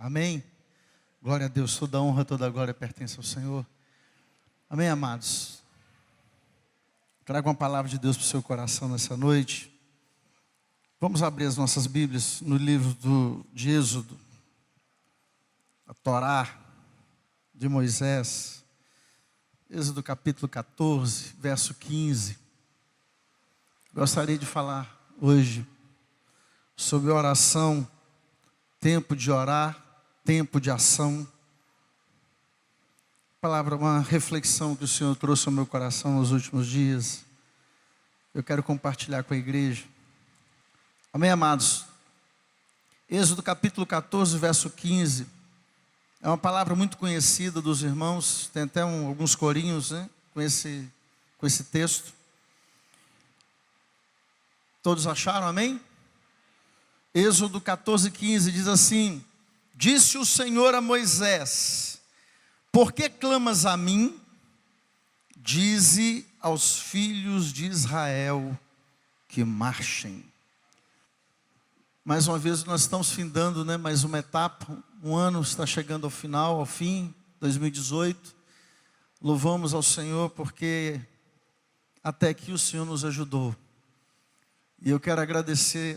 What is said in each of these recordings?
Amém? Glória a Deus, toda honra, toda glória pertence ao Senhor. Amém, amados? Trago uma palavra de Deus para o seu coração nessa noite. Vamos abrir as nossas Bíblias no livro de Êxodo, a Torá de Moisés. Êxodo capítulo 14, verso 15. Gostaria de falar hoje sobre oração, tempo de orar, tempo de ação. Palavra, uma reflexão que o Senhor trouxe ao meu coração nos últimos dias. Eu quero compartilhar com a igreja. Amém, amados? Êxodo capítulo 14, verso 15. É uma palavra muito conhecida dos irmãos. Tem até alguns corinhos, né, com esse texto. Todos acharam, amém? Êxodo 14, 15 diz assim: Disse o Senhor a Moisés: Por que clamas a mim? Dize aos filhos de Israel que marchem. Mais uma vez nós estamos findando, né, mais uma etapa. Um ano está chegando ao final, ao fim, 2018. Louvamos ao Senhor porque até aqui o Senhor nos ajudou. E eu quero agradecer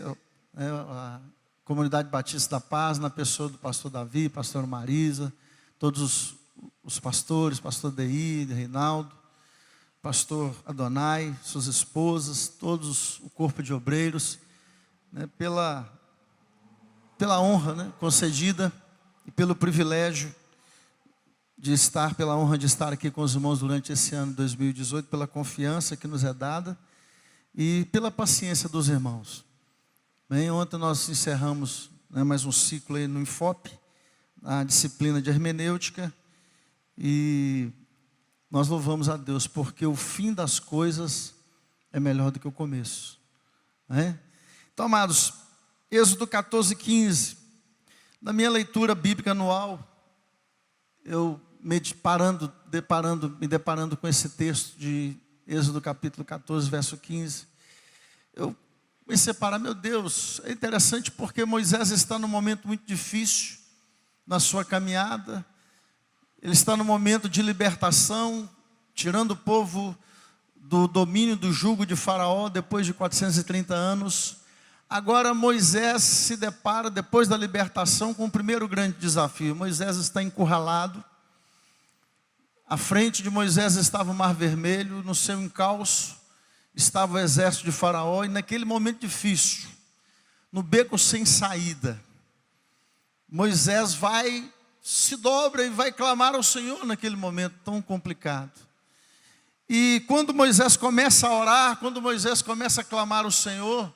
a Comunidade Batista da Paz, na pessoa do pastor Davi, pastor Marisa, todos os pastores, pastor Deir, Reinaldo, pastor Adonai, suas esposas, todos o corpo de obreiros, né, pela honra, né, concedida e pelo privilégio pela honra de estar aqui com os irmãos durante esse ano de 2018, pela confiança que nos é dada e pela paciência dos irmãos. Bem, ontem nós encerramos, né, mais um ciclo aí no Infop, a disciplina de hermenêutica, e nós louvamos a Deus, porque o fim das coisas é melhor do que o começo, né? Então, amados, Êxodo 14, 15, na minha leitura bíblica anual, eu me deparando com esse texto de Êxodo capítulo 14, verso 15, eu comecei a parar, meu Deus, é interessante porque Moisés está num momento muito difícil na sua caminhada. Ele está num momento de libertação, tirando o povo do domínio do jugo de Faraó depois de 430 anos. Agora Moisés se depara, depois da libertação, com o primeiro grande desafio. Moisés está encurralado. À frente de Moisés estava o Mar Vermelho, no seu encalço estava o exército de Faraó, e naquele momento difícil, no beco sem saída, Moisés se dobra e vai clamar ao Senhor naquele momento tão complicado. E quando Moisés começa a orar, quando Moisés começa a clamar ao Senhor,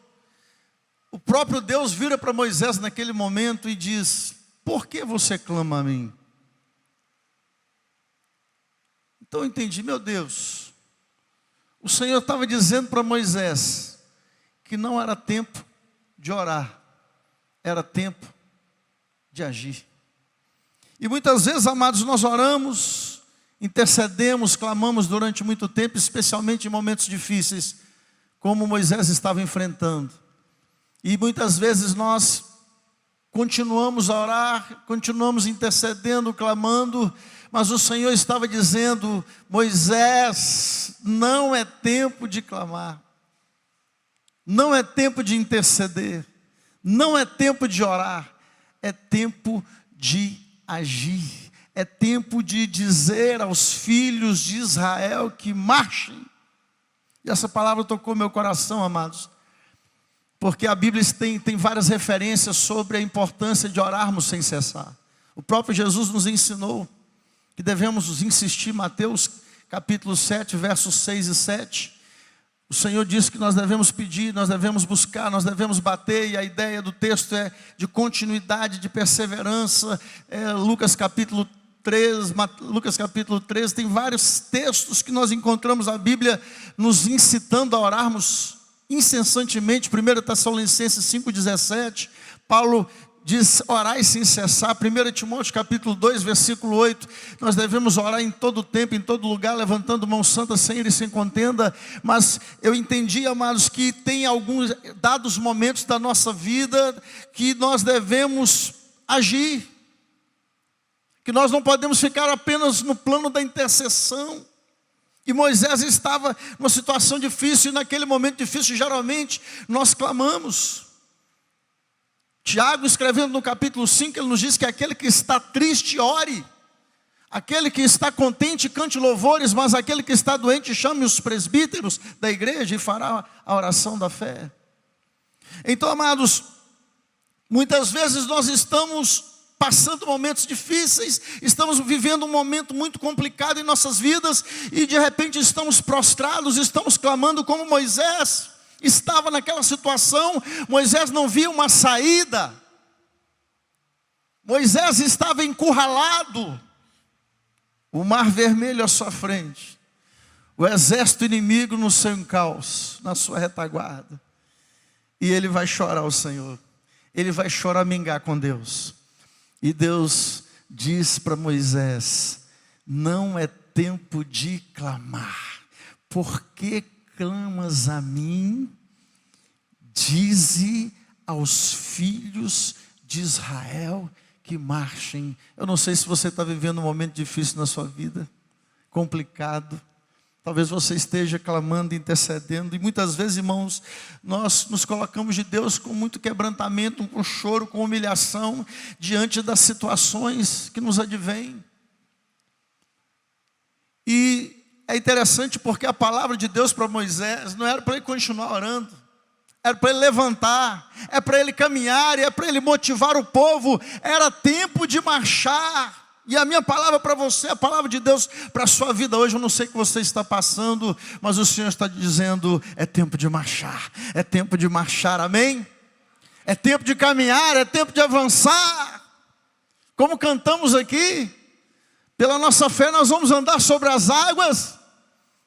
o próprio Deus vira para Moisés naquele momento e diz: Por que você clama a mim? Então eu entendi, meu Deus, o Senhor estava dizendo para Moisés que não era tempo de orar, era tempo de agir. E muitas vezes, amados, nós oramos, intercedemos, clamamos durante muito tempo, especialmente em momentos difíceis, como Moisés estava enfrentando. E muitas vezes nós continuamos a orar, continuamos intercedendo, clamando, mas o Senhor estava dizendo: Moisés, não é tempo de clamar, não é tempo de interceder, não é tempo de orar, é tempo de agir, é tempo de dizer aos filhos de Israel que marchem. E essa palavra tocou meu coração, amados, porque a Bíblia tem várias referências sobre a importância de orarmos sem cessar. O próprio Jesus nos ensinou que devemos insistir. Mateus capítulo 7, versos 6 e 7. O Senhor disse que nós devemos pedir, nós devemos buscar, nós devemos bater. E a ideia do texto é de continuidade, de perseverança. Lucas capítulo 13, tem vários textos que nós encontramos a Bíblia nos incitando a orarmos incessantemente. 1 Tessalonicenses 5,17, Paulo diz: orai sem cessar. 1 Timóteo capítulo 2, versículo 8, nós devemos orar em todo tempo, em todo lugar, levantando mãos santas, sem ira e sem contenda. Mas eu entendi, amados, que tem alguns dados momentos da nossa vida que nós devemos agir. que nós não podemos ficar apenas no plano da intercessão. E Moisés estava numa situação difícil, e naquele momento difícil, geralmente, nós clamamos. Tiago, escrevendo no capítulo 5, ele nos diz que aquele que está triste, ore. Aquele que está contente, cante louvores, mas aquele que está doente, chame os presbíteros da igreja e fará a oração da fé. Então, amados, muitas vezes nós estamos passando momentos difíceis, estamos vivendo um momento muito complicado em nossas vidas, e de repente estamos prostrados, estamos clamando como Moisés estava naquela situação. Moisés não via uma saída, Moisés estava encurralado, o mar vermelho à sua frente, o exército inimigo no seu encalço, na sua retaguarda, e ele vai chorar ao Senhor, ele vai choramingar com Deus. E Deus diz para Moisés: não é tempo de clamar. Por que clamas a mim? Dize aos filhos de Israel que marchem. Eu não sei se você está vivendo um momento difícil na sua vida, complicado. Talvez você esteja clamando, intercedendo, e muitas vezes, irmãos, nós nos colocamos de Deus com muito quebrantamento, com choro, com humilhação, diante das situações que nos advêm. E é interessante porque a palavra de Deus para Moisés não era para ele continuar orando, era para ele levantar, é para ele caminhar, é para ele motivar o povo, era tempo de marchar. E a minha palavra para você, a palavra de Deus para a sua vida hoje, eu não sei o que você está passando, mas o Senhor está dizendo: é tempo de marchar, é tempo de marchar, amém? É tempo de caminhar, é tempo de avançar. Como cantamos aqui, pela nossa fé nós vamos andar sobre as águas,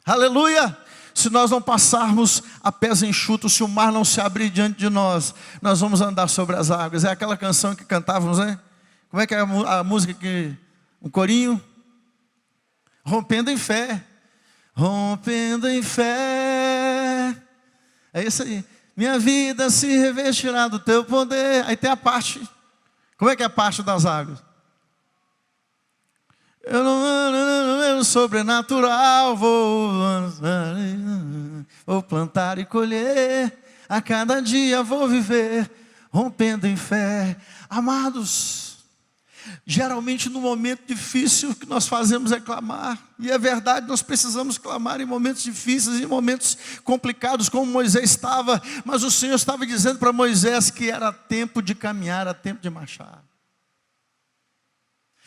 aleluia. Se nós não passarmos a pés enxutos, se o mar não se abrir diante de nós, nós vamos andar sobre as águas. É aquela canção que cantávamos, né? Como é que é a música que... um corinho? Rompendo em fé. Rompendo em fé. É isso aí. Minha vida se revestirá do teu poder. Aí tem a parte. Como é que é a parte das águas? Eu não sobrenatural, vou plantar e colher. A cada dia vou viver rompendo em fé. Amados, geralmente no momento difícil o que nós fazemos é clamar. E é verdade, nós precisamos clamar em momentos difíceis, em momentos complicados, como Moisés estava. Mas o Senhor estava dizendo para Moisés que era tempo de caminhar, era tempo de marchar.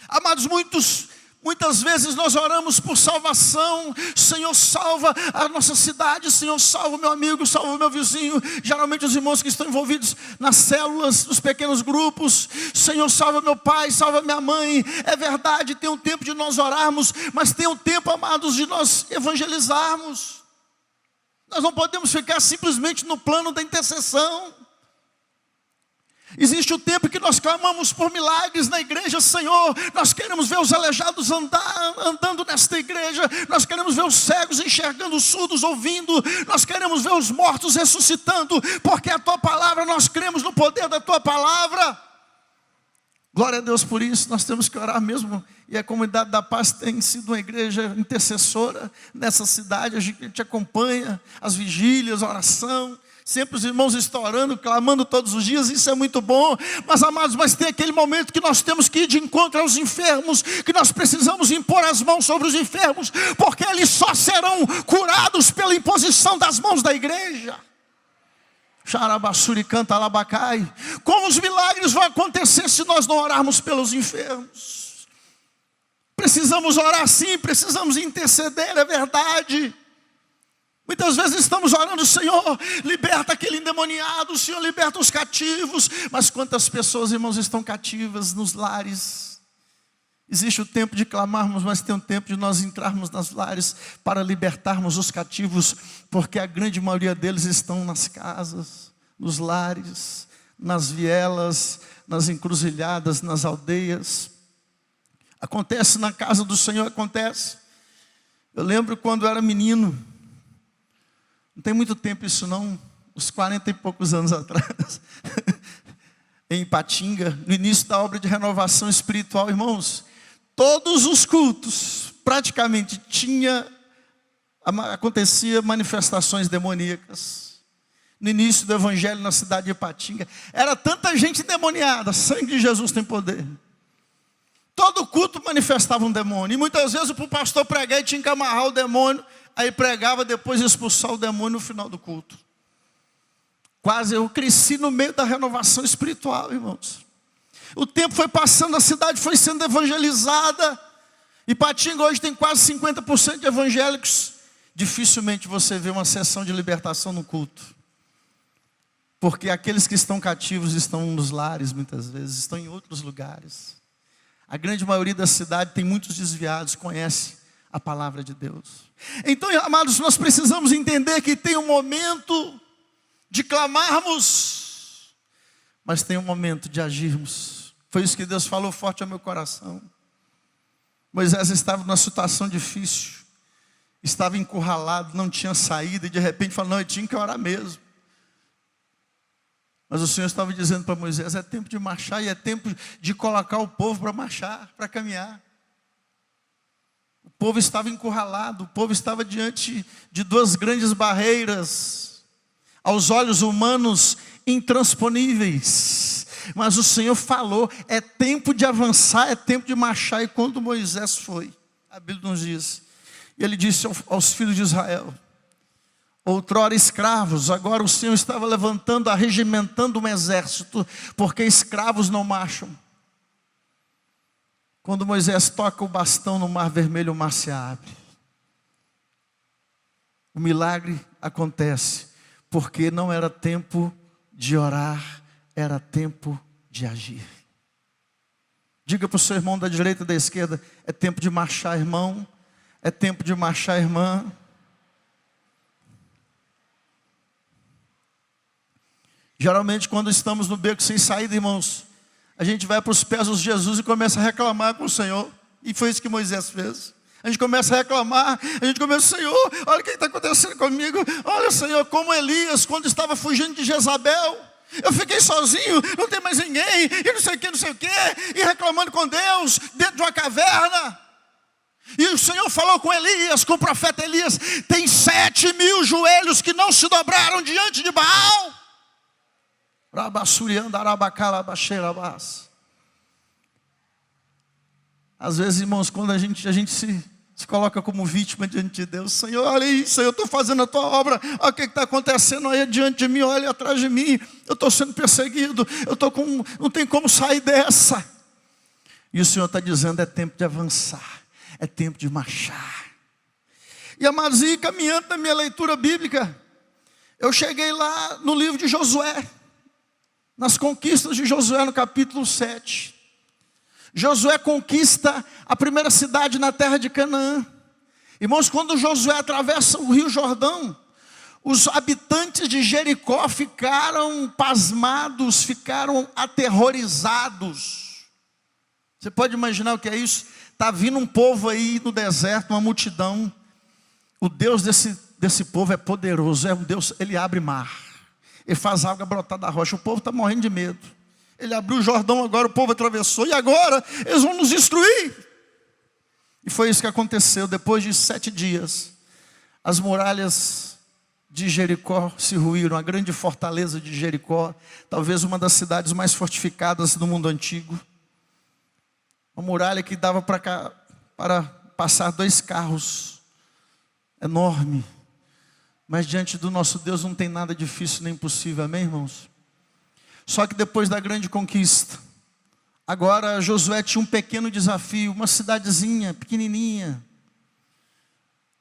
Amados, muitas vezes nós oramos por salvação. Senhor, salva a nossa cidade. Senhor, salva o meu amigo, salva o meu vizinho. Geralmente os irmãos que estão envolvidos nas células, nos pequenos grupos. Senhor, salva meu pai, salva minha mãe. É verdade, tem um tempo de nós orarmos, mas tem um tempo, amados, de nós evangelizarmos. Nós não podemos ficar simplesmente no plano da intercessão. Existe o tempo que nós clamamos por milagres na igreja. Senhor, nós queremos ver os aleijados andando nesta igreja. Nós queremos ver os cegos enxergando, os surdos ouvindo. Nós queremos ver os mortos ressuscitando, porque a Tua palavra, nós cremos no poder da Tua palavra. Glória a Deus por isso. Nós temos que orar mesmo. E a Comunidade da Paz tem sido uma igreja intercessora nessa cidade. A gente acompanha as vigílias, a oração. Sempre os irmãos estão orando, clamando todos os dias, isso é muito bom. Mas, amados, mas tem aquele momento que nós temos que ir de encontro aos enfermos, que nós precisamos impor as mãos sobre os enfermos, porque eles só serão curados pela imposição das mãos da igreja. Xarabassuri canta alabacai. Como os milagres vão acontecer se nós não orarmos pelos enfermos? Precisamos orar sim, precisamos interceder, é verdade. Muitas vezes estamos orando: Senhor, liberta aquele endemoniado, Senhor, liberta os cativos. Mas quantas pessoas, irmãos, estão cativas nos lares? Existe o tempo de clamarmos, mas tem o tempo de nós entrarmos nas lares para libertarmos os cativos, porque a grande maioria deles estão nas casas, nos lares, nas vielas, nas encruzilhadas, nas aldeias. Acontece na casa do Senhor, acontece. Eu lembro quando eu era menino, não tem muito tempo isso não, uns 40 e poucos anos atrás, em Ipatinga, no início da obra de renovação espiritual, irmãos, Todos os cultos, praticamente, acontecia manifestações demoníacas. No início do evangelho na cidade de Ipatinga, era tanta gente endemoniada, sangue de Jesus tem poder. Todo culto manifestava um demônio, e muitas vezes o pastor pregar e tinha que amarrar o demônio, aí pregava, depois expulsar o demônio no final do culto. Quase eu cresci no meio da renovação espiritual, irmãos. O tempo foi passando, a cidade foi sendo evangelizada. Ipatinga hoje tem quase 50% de evangélicos. Dificilmente você vê uma sessão de libertação no culto. Porque aqueles que estão cativos estão nos lares, muitas vezes, estão em outros lugares. A grande maioria da cidade tem muitos desviados, conhece a palavra de Deus. Então, amados, nós precisamos entender que tem um momento de clamarmos, mas tem um momento de agirmos. Foi isso que Deus falou forte ao meu coração. Moisés estava numa situação difícil, estava encurralado, não tinha saída, e de repente falou, não, eu tinha que orar mesmo. Mas o Senhor estava dizendo para Moisés, é tempo de marchar, e é tempo de colocar o povo para marchar, para caminhar. O povo estava encurralado, o povo estava diante de duas grandes barreiras, aos olhos humanos intransponíveis. Mas o Senhor falou, é tempo de avançar, é tempo de marchar. E quando Moisés foi, a Bíblia nos diz, e ele disse aos filhos de Israel, outrora escravos, agora o Senhor estava levantando, arregimentando um exército, porque escravos não marcham. Quando Moisés toca o bastão no mar vermelho, o mar se abre. O milagre acontece, porque não era tempo de orar, era tempo de agir. Diga para o seu irmão da direita e da esquerda, é tempo de marchar, irmão, é tempo de marchar, irmã. Geralmente quando estamos no beco sem saída, irmãos, a gente vai para os pés de Jesus e começa a reclamar com o Senhor. E foi isso que Moisés fez. A gente começa a reclamar, a gente começa, Senhor, olha o que está acontecendo comigo. Olha, Senhor, como Elias, quando estava fugindo de Jezabel, eu fiquei sozinho, não tem mais ninguém, e não sei o que, e reclamando com Deus, dentro de uma caverna. E o Senhor falou com Elias, com o profeta Elias, tem 7.000 joelhos que não se dobraram diante de Baal. Às vezes, irmãos, quando a gente se coloca como vítima diante de Deus, Senhor, olha isso, eu estou fazendo a tua obra, olha o que está acontecendo aí diante de mim, olha atrás de mim, eu estou sendo perseguido, não tem como sair dessa. E o Senhor está dizendo, é tempo de avançar, é tempo de marchar. E amados, e caminhando na minha leitura bíblica, eu cheguei lá no livro de Josué, nas conquistas de Josué no capítulo 7. Josué conquista a primeira cidade na terra de Canaã. Irmãos, quando Josué atravessa o rio Jordão, os habitantes de Jericó ficaram pasmados, ficaram aterrorizados. Você pode imaginar o que é isso? Está vindo um povo aí no deserto, uma multidão. O Deus desse povo é poderoso, é um Deus, ele abre mar. Ele faz água brotar da rocha, o povo está morrendo de medo. Ele abriu o Jordão, agora o povo atravessou, e agora eles vão nos destruir. E foi isso que aconteceu. Depois de 7 dias, as muralhas de Jericó se ruíram. A grande fortaleza de Jericó, talvez uma das cidades mais fortificadas do mundo antigo. Uma muralha que dava para passar 2 carros, enorme. Mas diante do nosso Deus não tem nada difícil nem impossível, amém, irmãos? Só que depois da grande conquista, agora Josué tinha um pequeno desafio, uma cidadezinha, pequenininha.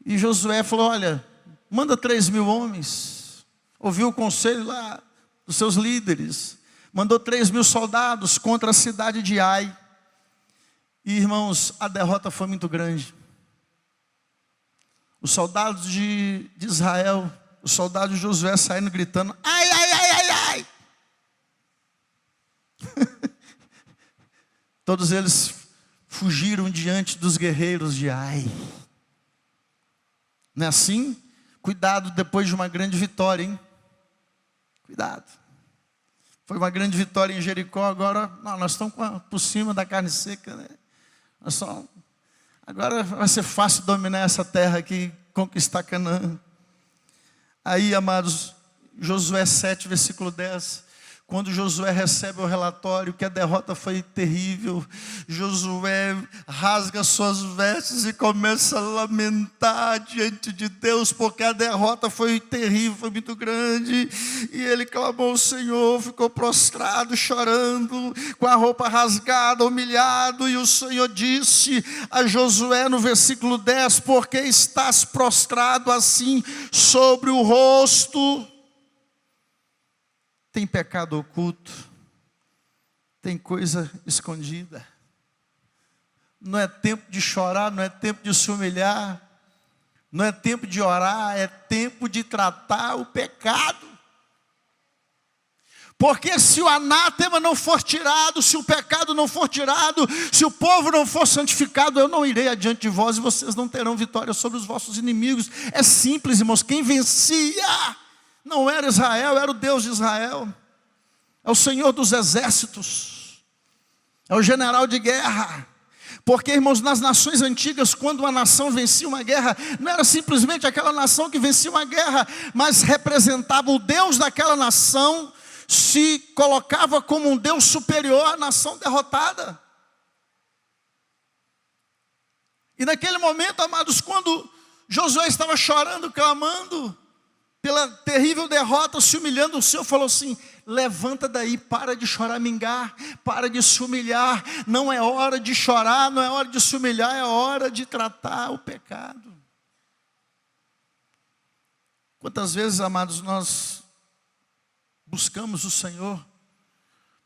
E Josué falou, olha, manda 3.000 homens. Ouviu o conselho lá dos seus líderes. Mandou 3.000 soldados contra a cidade de Ai. E irmãos, a derrota foi muito grande. Os soldados de Israel, os soldados de Josué saindo gritando, ai, ai, ai, ai, ai. Todos eles fugiram diante dos guerreiros de Ai. Não é assim? Cuidado depois de uma grande vitória, hein? Cuidado. Foi uma grande vitória em Jericó, agora nós estamos por cima da carne seca, né? Agora vai ser fácil dominar essa terra aqui, conquistar Canaã. Aí, amados, Josué 7, versículo 10. Quando Josué recebe o relatório que a derrota foi terrível, Josué rasga suas vestes e começa a lamentar diante de Deus, porque a derrota foi terrível, foi muito grande. E ele clamou ao Senhor, ficou prostrado, chorando, com a roupa rasgada, humilhado. E o Senhor disse a Josué no versículo 10, porque estás prostrado assim sobre o rosto? Tem pecado oculto, tem coisa escondida. Não é tempo de chorar, não é tempo de se humilhar, não é tempo de orar, é tempo de tratar o pecado. Porque se o anátema não for tirado, se o pecado não for tirado, se o povo não for santificado, eu não irei adiante de vós e vocês não terão vitória sobre os vossos inimigos. É simples, irmãos, quem vencia não era Israel, era o Deus de Israel. É o Senhor dos exércitos. É o general de guerra. Porque, irmãos, nas nações antigas, quando uma nação vencia uma guerra, não era simplesmente aquela nação que vencia uma guerra, mas representava o Deus daquela nação, se colocava como um Deus superior à nação derrotada. E naquele momento, amados, quando Josué estava chorando, clamando pela terrível derrota, se humilhando, o Senhor falou assim: levanta daí, para de choramingar, para de se humilhar. Não é hora de chorar, não é hora de se humilhar, é hora de tratar o pecado. Quantas vezes, amados, nós buscamos o Senhor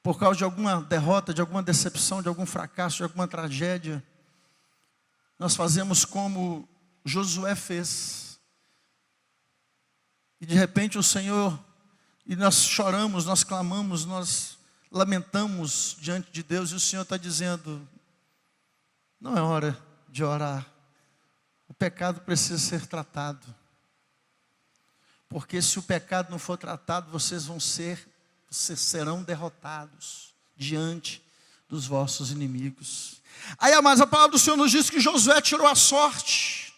por causa de alguma derrota, de alguma decepção, de algum fracasso, de alguma tragédia? Nós fazemos como Josué fez. E de repente o Senhor, e nós choramos, nós clamamos, nós lamentamos diante de Deus, e o Senhor está dizendo: não é hora de orar, o pecado precisa ser tratado. Porque se o pecado não for tratado, vocês serão derrotados diante dos vossos inimigos. Aí, amados, a palavra do Senhor nos diz que Josué tirou a sorte.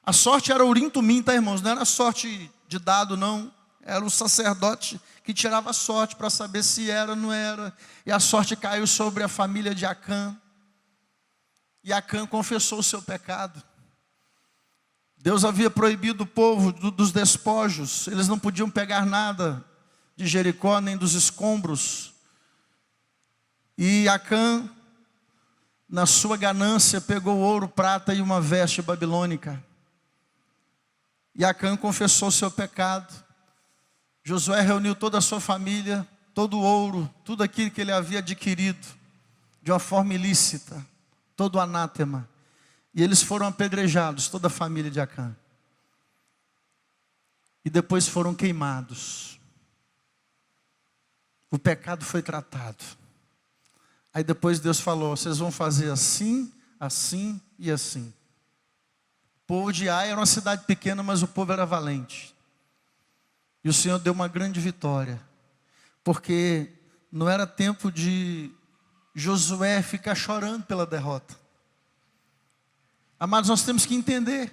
A sorte era Urim Tumim, tá, irmãos? Não era sorte de dado, não. Era um sacerdote que tirava a sorte para saber se era ou não era. E a sorte caiu sobre a família de Acã. E Acã confessou o seu pecado. Deus havia proibido o povo dos despojos. Eles não podiam pegar nada de Jericó, nem dos escombros. E Acã, na sua ganância, pegou ouro, prata e uma veste babilônica. E Acã confessou o seu pecado. Josué reuniu toda a sua família, todo o ouro, tudo aquilo que ele havia adquirido, de uma forma ilícita, todo o anátema. E eles foram apedrejados, toda a família de Acã. E depois foram queimados. O pecado foi tratado. Aí depois Deus falou: vocês vão fazer assim, assim e assim. O povo de Ai era uma cidade pequena, mas o povo era valente. E o Senhor deu uma grande vitória. Porque não era tempo de Josué ficar chorando pela derrota. Amados, nós temos que entender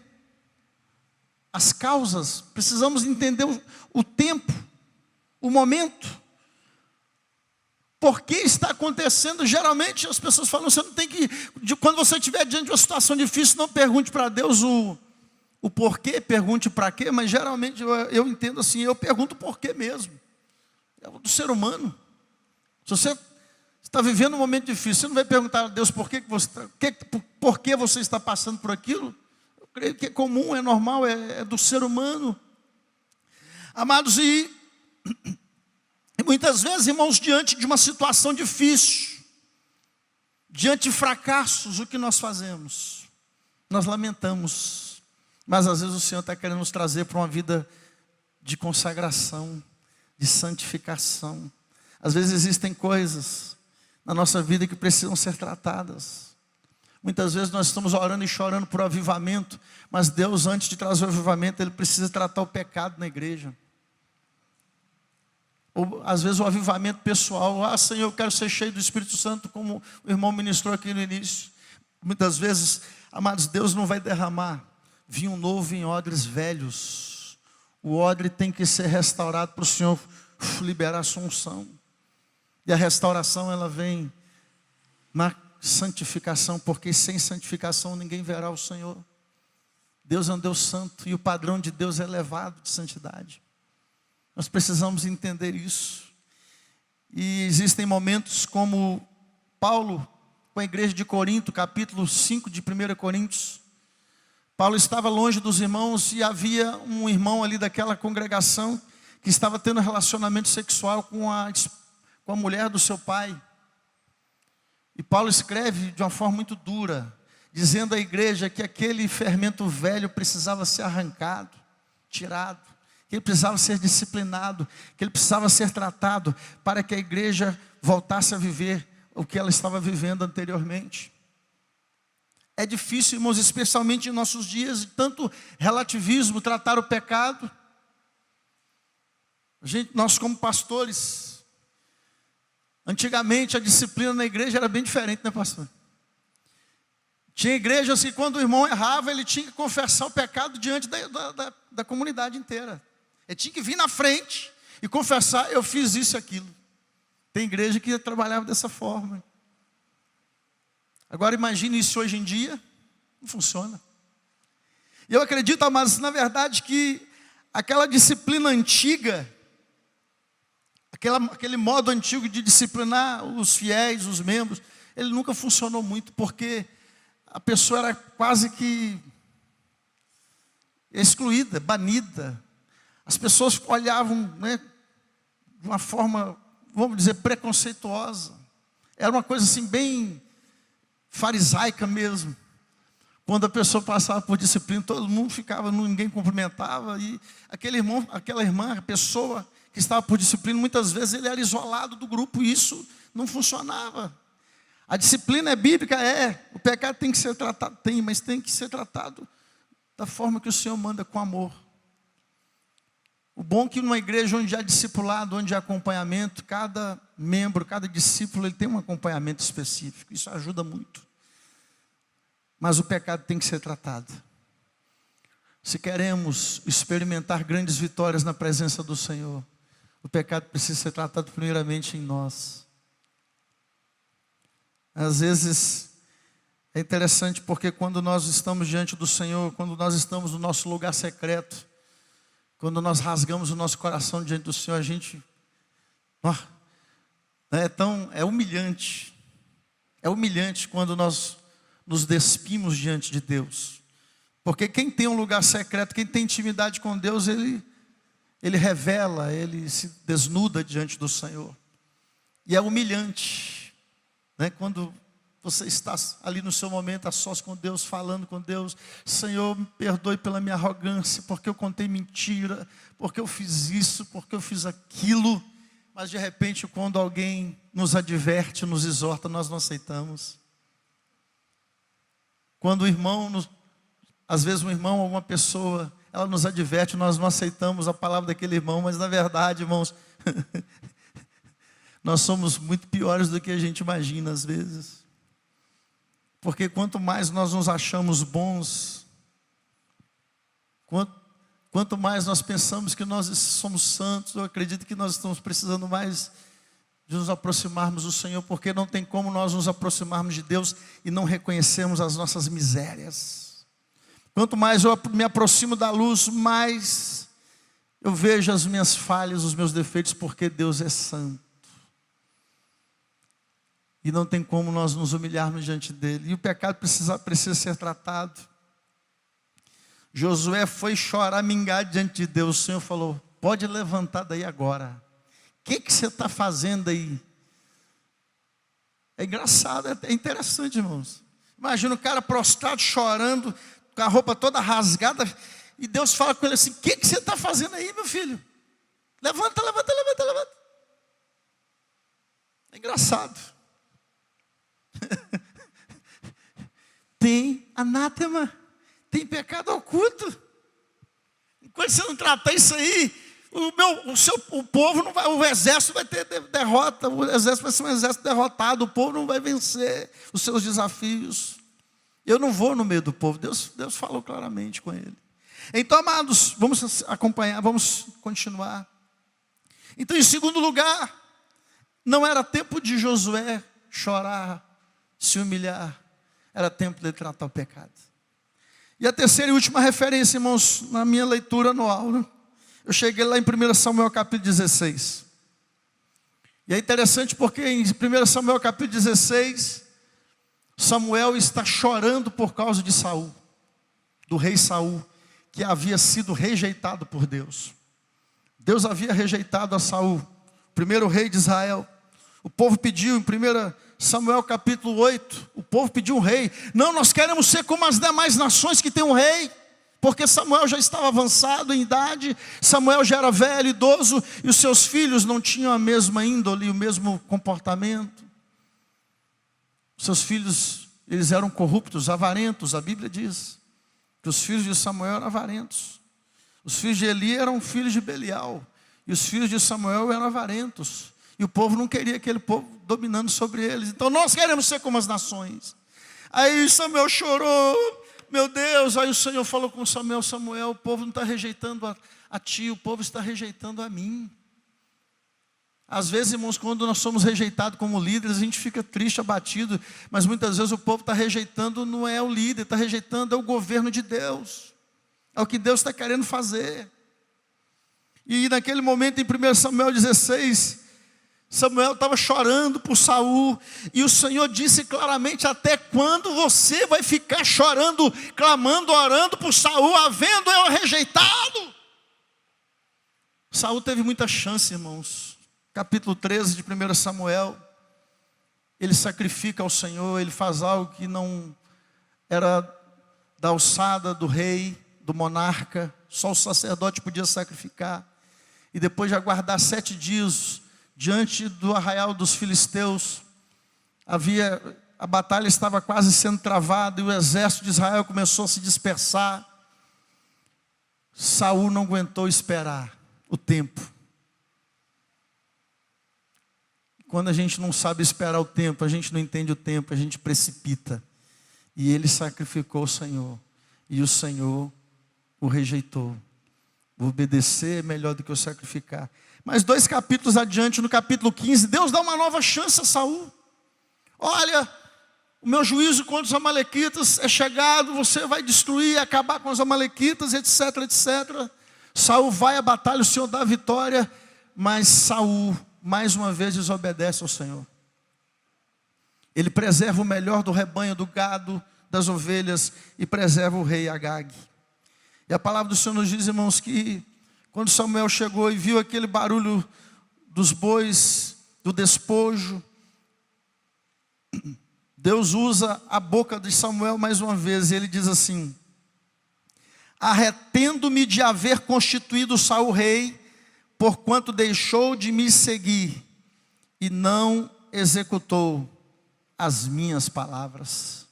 as causas. Precisamos entender o tempo, o momento. Por que está acontecendo? Geralmente as pessoas falam: você não tem que, quando você estiver diante de uma situação difícil, não pergunte para Deus o porquê, pergunte para quê. Mas geralmente eu entendo assim, eu pergunto por quê mesmo. É do ser humano. Se você está vivendo um momento difícil, você não vai perguntar a Deus por que você está passando por aquilo. Eu creio que é comum, é normal, é do ser humano. Amados, e muitas vezes, irmãos, diante de uma situação difícil, diante de fracassos, o que nós fazemos? Nós lamentamos. Mas às vezes o Senhor está querendo nos trazer para uma vida de consagração, de santificação. Às vezes existem coisas na nossa vida que precisam ser tratadas. Muitas vezes nós estamos orando e chorando por avivamento, mas Deus, antes de trazer o avivamento, Ele precisa tratar o pecado na igreja. Ou às vezes o avivamento pessoal: Senhor, eu quero ser cheio do Espírito Santo, como o irmão ministrou aqui no início. Muitas vezes, amados, Deus não vai derramar vinho novo em odres velhos. O odre tem que ser restaurado para o Senhor liberar a sua unção. E a restauração, ela vem na santificação, porque sem santificação ninguém verá o Senhor. Deus é um Deus santo e o padrão de Deus é elevado de santidade. Nós precisamos entender isso. E existem momentos como Paulo, com a igreja de Corinto, capítulo 5 de 1 Coríntios. Paulo estava longe dos irmãos e havia um irmão ali daquela congregação que estava tendo relacionamento sexual com a mulher do seu pai. E Paulo escreve de uma forma muito dura, dizendo à igreja que aquele fermento velho precisava ser arrancado, tirado, que ele precisava ser disciplinado, que ele precisava ser tratado para que a igreja voltasse a viver o que ela estava vivendo anteriormente. É difícil, irmãos, especialmente em nossos dias, de tanto relativismo, tratar o pecado. Nós como pastores, antigamente a disciplina na igreja era bem diferente, né, pastor? Tinha igrejas que quando o irmão errava, ele tinha que confessar o pecado diante da comunidade inteira. Ele tinha que vir na frente e confessar: eu fiz isso e aquilo. Tem igreja que trabalhava dessa forma. Agora imagine isso hoje em dia, não funciona. E eu acredito, amados, na verdade que aquela disciplina antiga, aquele modo antigo de disciplinar os fiéis, os membros, ele nunca funcionou muito, porque a pessoa era quase que excluída, banida. As pessoas olhavam, né, de uma forma, vamos dizer, preconceituosa. Era uma coisa assim bem farisaica mesmo. Quando a pessoa passava por disciplina, todo mundo ficava, ninguém cumprimentava. E aquele irmão, aquela irmã, a pessoa que estava por disciplina, muitas vezes ele era isolado do grupo e isso não funcionava. A disciplina é bíblica, o pecado tem que ser tratado, mas tem que ser tratado da forma que o Senhor manda, com amor. O bom é que numa igreja onde há discipulado, onde há acompanhamento, cada membro, cada discípulo, ele tem um acompanhamento específico. Isso ajuda muito. Mas o pecado tem que ser tratado. Se queremos experimentar grandes vitórias na presença do Senhor, o pecado precisa ser tratado primeiramente em nós. Às vezes é interessante porque quando nós estamos diante do Senhor, quando nós estamos no nosso lugar secreto, quando nós rasgamos o nosso coração diante do Senhor, a gente é humilhante. É humilhante quando nós nos despimos diante de Deus. Porque quem tem um lugar secreto, quem tem intimidade com Deus, ele revela, ele se desnuda diante do Senhor. E é humilhante, né? Quando você está ali no seu momento a sós com Deus, falando com Deus: Senhor, me perdoe pela minha arrogância, porque eu contei mentira, porque eu fiz isso, porque eu fiz aquilo. Mas de repente, quando alguém nos adverte, nos exorta, nós não aceitamos. Quando o irmão, às vezes um irmão, alguma pessoa, ela nos adverte, nós não aceitamos a palavra daquele irmão, mas na verdade, irmãos, nós somos muito piores do que a gente imagina às vezes. Porque quanto mais nós nos achamos bons, quanto mais nós pensamos que nós somos santos, eu acredito que nós estamos precisando mais de nos aproximarmos do Senhor, porque não tem como nós nos aproximarmos de Deus e não reconhecermos as nossas misérias. Quanto mais eu me aproximo da luz, mais eu vejo as minhas falhas, os meus defeitos, porque Deus é santo. E não tem como nós nos humilharmos diante dele. E o pecado precisa ser tratado. Josué foi choramingar diante de Deus. O Senhor falou: pode levantar daí agora. O que você está fazendo aí? É engraçado, é interessante, irmãos. Imagina o cara prostrado, chorando, com a roupa toda rasgada. E Deus fala com ele assim: o que você está fazendo aí, meu filho? Levanta, levanta, levanta, levanta. É engraçado. Tem anátema, tem pecado oculto. Enquanto você não tratar isso aí, o povo não vai, o exército vai ter derrota, o exército vai ser um exército derrotado, o povo não vai vencer os seus desafios. Eu não vou no meio do povo. Deus falou claramente com ele. Então, amados, vamos acompanhar, vamos continuar. Então, em segundo lugar, não era tempo de Josué chorar, se humilhar. Era tempo de tratar o pecado. E a terceira e última referência, irmãos, na minha leitura anual, né? Eu cheguei lá em 1 Samuel capítulo 16. E é interessante porque em 1 Samuel capítulo 16, Samuel está chorando por causa de Saul, do rei Saul, que havia sido rejeitado por Deus. Deus havia rejeitado a Saul, o primeiro rei de Israel. O povo pediu em 1 Samuel capítulo 8, o povo pediu um rei. Não, nós queremos ser como as demais nações que têm um rei. Porque Samuel já estava avançado em idade, Samuel já era velho, idoso, e os seus filhos não tinham a mesma índole, o mesmo comportamento. Seus filhos, eles eram corruptos, avarentos, a Bíblia diz que os filhos de Samuel eram avarentos. Os filhos de Eli eram filhos de Belial, e os filhos de Samuel eram avarentos. E o povo não queria aquele povo dominando sobre eles. Então nós queremos ser como as nações. Aí Samuel chorou. Meu Deus, aí o Senhor falou com Samuel: Samuel, o povo não está rejeitando a ti, o povo está rejeitando a mim. Às vezes, irmãos, quando nós somos rejeitados como líderes, a gente fica triste, abatido, mas muitas vezes o povo está rejeitando, não é o líder, está rejeitando é o governo de Deus, é o que Deus está querendo fazer. E naquele momento, em 1 Samuel 16, Samuel estava chorando por Saul, e o Senhor disse claramente: até quando você vai ficar chorando, clamando, orando por Saul, havendo eu rejeitado? Saul teve muita chance, irmãos. Capítulo 13 de 1 Samuel, ele sacrifica ao Senhor, ele faz algo que não era da alçada do rei, do monarca, só o sacerdote podia sacrificar. E depois de aguardar 7 dias, diante do arraial dos filisteus, a batalha estava quase sendo travada, e o exército de Israel começou a se dispersar. Saul não aguentou esperar o tempo. Quando a gente não sabe esperar o tempo, a gente não entende o tempo, a gente precipita. E ele sacrificou o Senhor, e o Senhor o rejeitou. Obedecer é melhor do que o sacrificar. Mas 2 capítulos adiante, no capítulo 15, Deus dá uma nova chance a Saul. Olha, o meu juízo contra os amalequitas é chegado, você vai destruir, acabar com os amalequitas, etc, etc. Saul vai à batalha, o Senhor dá a vitória, mas Saul, mais uma vez, desobedece ao Senhor. Ele preserva o melhor do rebanho, do gado, das ovelhas, e preserva o rei Agag. E a palavra do Senhor nos diz, irmãos, que quando Samuel chegou e viu aquele barulho dos bois, do despojo, Deus usa a boca de Samuel mais uma vez, e ele diz assim: arrependo-me de haver constituído Saul rei, porquanto deixou de me seguir e não executou as minhas palavras.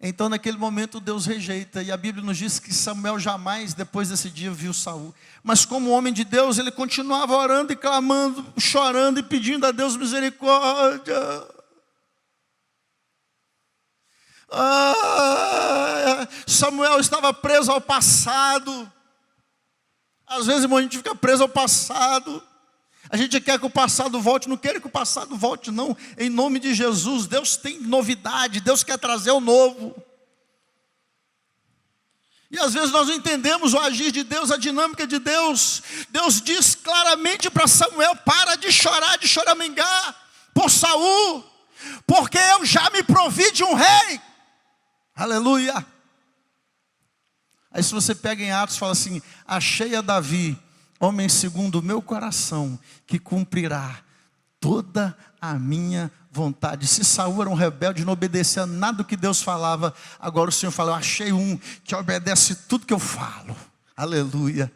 Então naquele momento Deus rejeita, e a Bíblia nos diz que Samuel jamais depois desse dia viu Saul. Mas como homem de Deus, ele continuava orando e clamando, chorando e pedindo a Deus misericórdia. Samuel estava preso ao passado. Às vezes, irmão, a gente fica preso ao passado. A gente quer que o passado volte, não quer que o passado volte, não. Em nome de Jesus, Deus tem novidade, Deus quer trazer o novo. E às vezes nós não entendemos o agir de Deus, a dinâmica de Deus. Deus diz claramente para Samuel: para de chorar, de choramingar por Saul, porque eu já me provi de um rei. Aleluia. Aí se você pega em Atos, fala assim: achei a Davi, homem segundo o meu coração, que cumprirá toda a minha vontade. Se Saul era um rebelde, não obedecia nada do que Deus falava, agora o Senhor fala: eu achei um que obedece tudo que eu falo. Aleluia.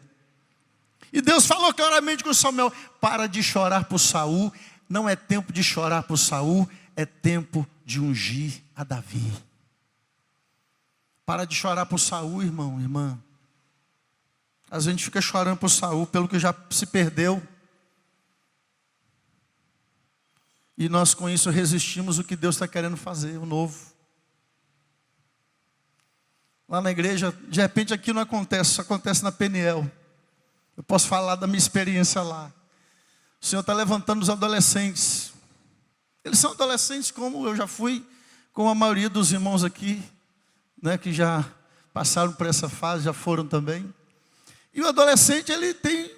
E Deus falou claramente com Samuel: para de chorar por Saul, não é tempo de chorar por Saul, é tempo de ungir a Davi. Para de chorar por Saul, irmão, irmã. Às vezes a gente fica chorando por Saul, pelo que já se perdeu. E nós com isso resistimos o que Deus está querendo fazer, o novo. lá na igreja, de repente aqui não acontece, isso acontece na Peniel. Eu posso falar da minha experiência lá. O Senhor está levantando os adolescentes. Eles são adolescentes como eu já fui, como a maioria dos irmãos aqui, né, que já passaram por essa fase, já foram também. E o adolescente, ele tem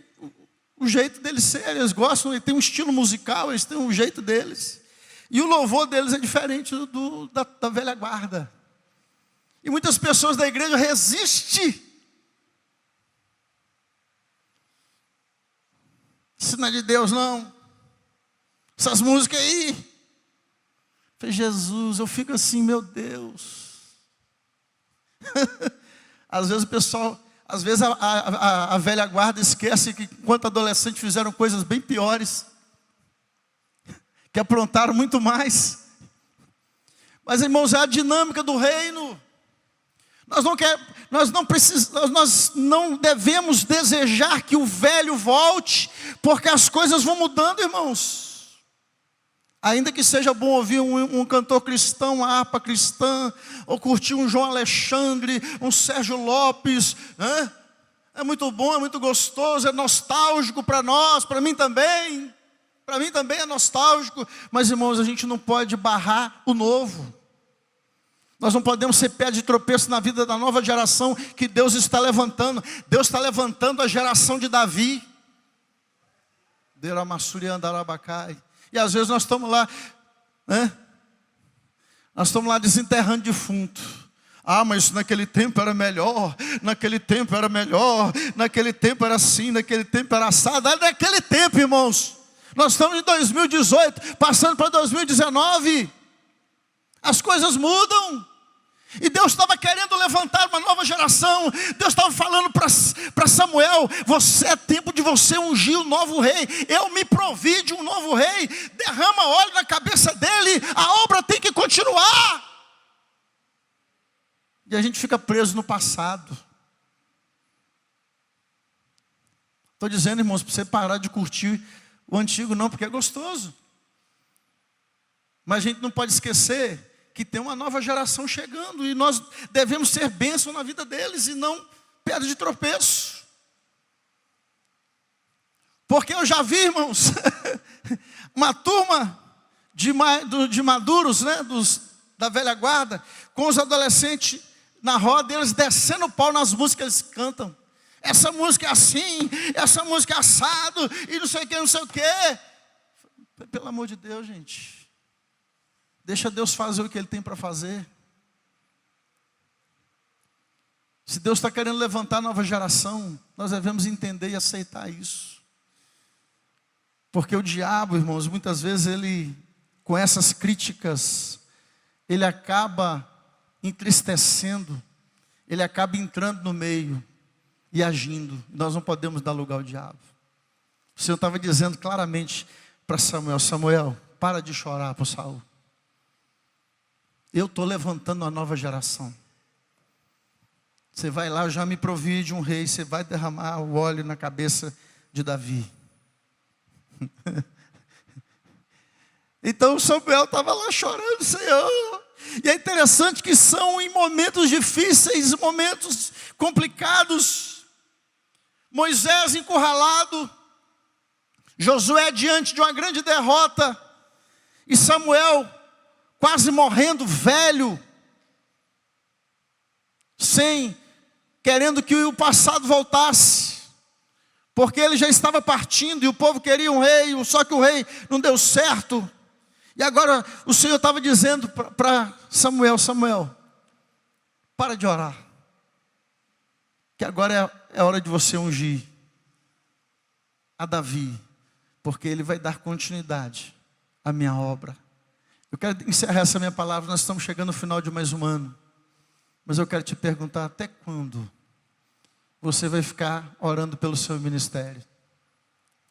o jeito deles ser, eles gostam, ele tem um estilo musical, eles têm um jeito deles. E o louvor deles é diferente da velha guarda. E muitas pessoas da igreja resistem. Isso não é de Deus, não. Essas músicas aí. Falei, Jesus, eu fico assim, meu Deus. Às vezes o pessoal, às vezes a velha guarda esquece que enquanto adolescentes fizeram coisas bem piores, que aprontaram muito mais. Mas, irmãos, é a dinâmica do reino. Nós não devemos desejar que o velho volte, porque as coisas vão mudando, irmãos. Ainda que seja bom ouvir um cantor cristão, uma harpa cristã, ou curtir um João Alexandre, um Sérgio Lopes, né? É muito bom, é muito gostoso, é nostálgico para nós, para mim também é nostálgico, mas, irmãos, a gente não pode barrar o novo. Nós não podemos ser pé de tropeço na vida da nova geração que Deus está levantando. Deus está levantando a geração de Davi. E às vezes nós estamos lá, né? Nós estamos lá desenterrando defunto. Ah, mas naquele tempo era melhor, naquele tempo era melhor, naquele tempo era assim, naquele tempo era assado. É naquele tempo, irmãos. Nós estamos em 2018, passando para 2019. As coisas mudam. E Deus estava querendo levantar uma nova geração. Deus estava falando para Samuel: você é tempo de você ungir o novo rei. Eu me provi de um novo rei. Derrama óleo na cabeça dele. A obra tem que continuar. E a gente fica preso no passado. Estou dizendo, irmãos, para você parar de curtir o antigo, não, porque é gostoso. Mas a gente não pode esquecer que tem uma nova geração chegando, e nós devemos ser bênção na vida deles, e não pedra de tropeço. Porque eu já vi, irmãos, uma turma de maduros, né, da velha guarda, com os adolescentes na roda, eles descendo o pau nas músicas que eles cantam. Essa música é assim, essa música é assado, e não sei o que, não sei o que. Pelo amor de Deus, gente. Deixa Deus fazer o que Ele tem para fazer. Se Deus está querendo levantar a nova geração, nós devemos entender e aceitar isso. Porque o diabo, irmãos, muitas vezes ele, com essas críticas, ele acaba entristecendo, ele acaba entrando no meio e agindo. Nós não podemos dar lugar ao diabo. O Senhor estava dizendo claramente para Samuel: Samuel, para de chorar por Saul. Eu estou levantando uma nova geração. Você vai lá, eu já me provi de um rei. Você vai derramar o óleo na cabeça de Davi. Então Samuel estava lá chorando, Senhor. E é interessante que são em momentos difíceis, momentos complicados. Moisés encurralado, Josué diante de uma grande derrota, e Samuel quase morrendo, velho, querendo que o passado voltasse, porque ele já estava partindo, e o povo queria um rei, só que o rei não deu certo. E agora o Senhor estava dizendo para Samuel: Samuel, para de orar, que agora é hora de você ungir a Davi, porque ele vai dar continuidade à minha obra. Eu quero encerrar essa minha palavra. Nós estamos chegando no final de mais um ano, mas eu quero te perguntar: até quando você vai ficar orando pelo seu ministério?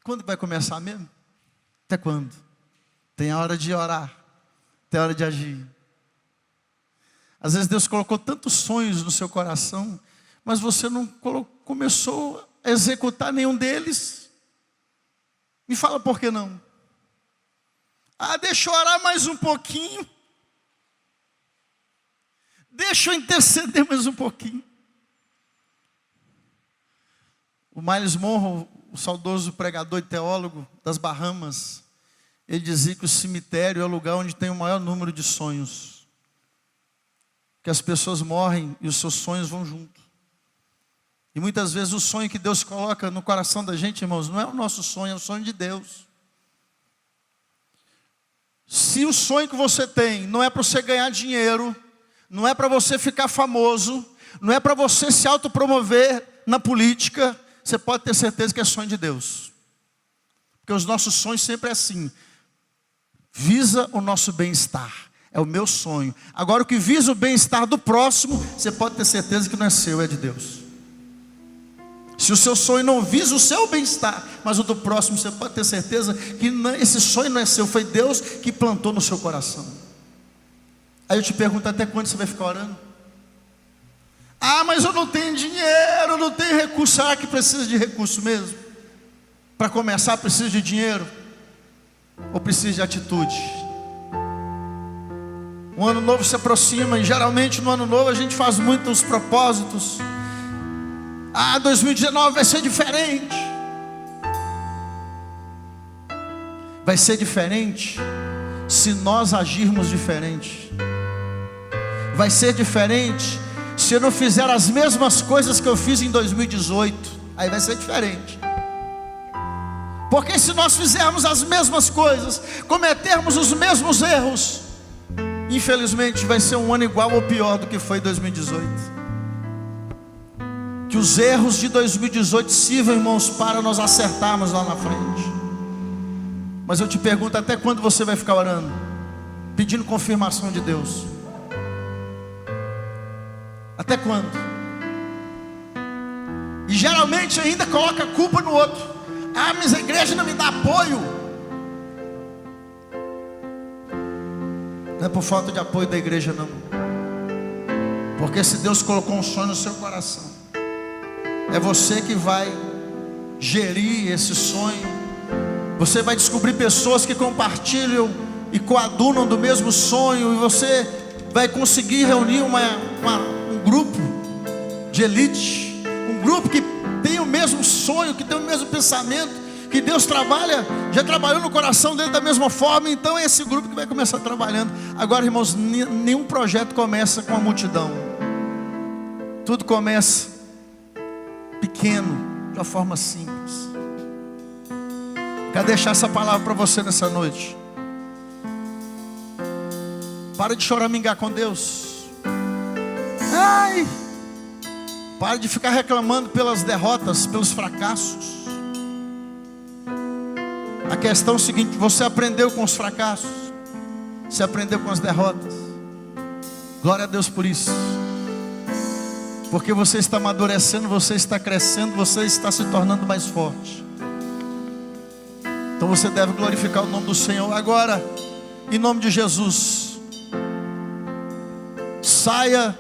Quando vai começar mesmo? Até quando? Tem a hora de orar, tem a hora de agir. Às vezes Deus colocou tantos sonhos no seu coração, mas você não começou a executar nenhum deles. Me fala por que não? Deixa eu orar mais um pouquinho. Deixa eu interceder mais um pouquinho. O Miles Monroe, o saudoso pregador e teólogo das Bahamas, ele dizia que o cemitério é o lugar onde tem o maior número de sonhos. Que as pessoas morrem e os seus sonhos vão junto. E muitas vezes o sonho que Deus coloca no coração da gente, irmãos, não é o nosso sonho, é o sonho de Deus. Se o sonho que você tem não é para você ganhar dinheiro, não é para você ficar famoso, não é para você se autopromover na política, você pode ter certeza que é sonho de Deus. Porque os nossos sonhos sempre é assim. Visa o nosso bem-estar. É o meu sonho. Agora o que visa o bem-estar do próximo, você pode ter certeza que não é seu, é de Deus. Se o seu sonho não visa o seu bem-estar, mas o do próximo, você pode ter certeza que esse sonho não é seu, foi Deus que plantou no seu coração. Aí eu te pergunto, até quando você vai ficar orando? Ah, mas eu não tenho dinheiro, eu não tenho recurso. Será que precisa de recurso mesmo? Para começar, precisa de dinheiro? Ou precisa de atitude? O ano novo se aproxima, e geralmente no ano novo a gente faz muitos propósitos. Ah, 2019 vai ser diferente. Vai ser diferente se nós agirmos diferente. Vai ser diferente se eu não fizer as mesmas coisas que eu fiz em 2018. Aí vai ser diferente. Porque se nós fizermos as mesmas coisas, cometermos os mesmos erros, infelizmente vai ser um ano igual ou pior do que foi 2018. Que os erros de 2018 sirvam, irmãos, para nós acertarmos lá na frente. Mas eu te pergunto, até quando você vai ficar orando? Pedindo confirmação de Deus? Até quando? E geralmente ainda coloca a culpa no outro. Ah, mas a igreja não me dá apoio. Não é por falta de apoio da igreja, não. Porque se Deus colocou um sonho no seu coração, é você que vai gerir esse sonho. Você vai descobrir pessoas que compartilham e coadunam do mesmo sonho. E você vai conseguir reunir um grupo de elite, um grupo que tem o mesmo sonho, que tem o mesmo pensamento, que Deus trabalha, já trabalhou no coração dele da mesma forma. Então é esse grupo que vai começar trabalhando. Agora, irmãos, nenhum projeto começa com a multidão. Tudo começa pequeno, de uma forma simples. Quero deixar essa palavra para você nessa noite. Para de choramingar com Deus. Ai, para de ficar reclamando pelas derrotas, pelos fracassos. A questão é o seguinte: você aprendeu com os fracassos, você aprendeu com as derrotas. Glória a Deus por isso. Porque você está amadurecendo, você está crescendo, você está se tornando mais forte. Então você deve glorificar o nome do Senhor. Agora, em nome de Jesus, saia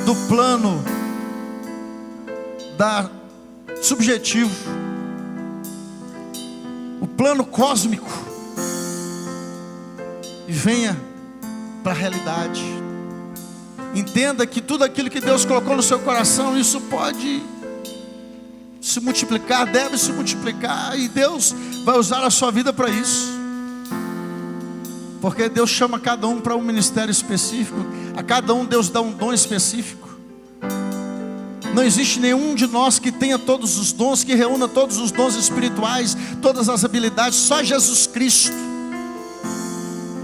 do plano subjetivo, o plano cósmico, e venha para a realidade. Entenda que tudo aquilo que Deus colocou no seu coração, isso pode se multiplicar, deve se multiplicar, e Deus vai usar a sua vida para isso. Porque Deus chama cada um para um ministério específico, a cada um Deus dá um dom específico. Não existe nenhum de nós que tenha todos os dons, que reúna todos os dons espirituais, todas as habilidades. Só Jesus Cristo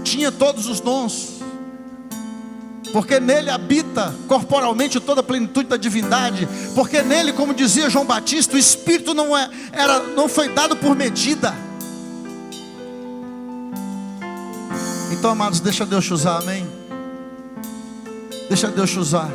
tinha todos os dons, porque nele habita corporalmente toda a plenitude da divindade. Porque nele, como dizia João Batista, o Espírito não foi dado por medida. Então, amados, deixa Deus te usar, amém? Deixa Deus te usar.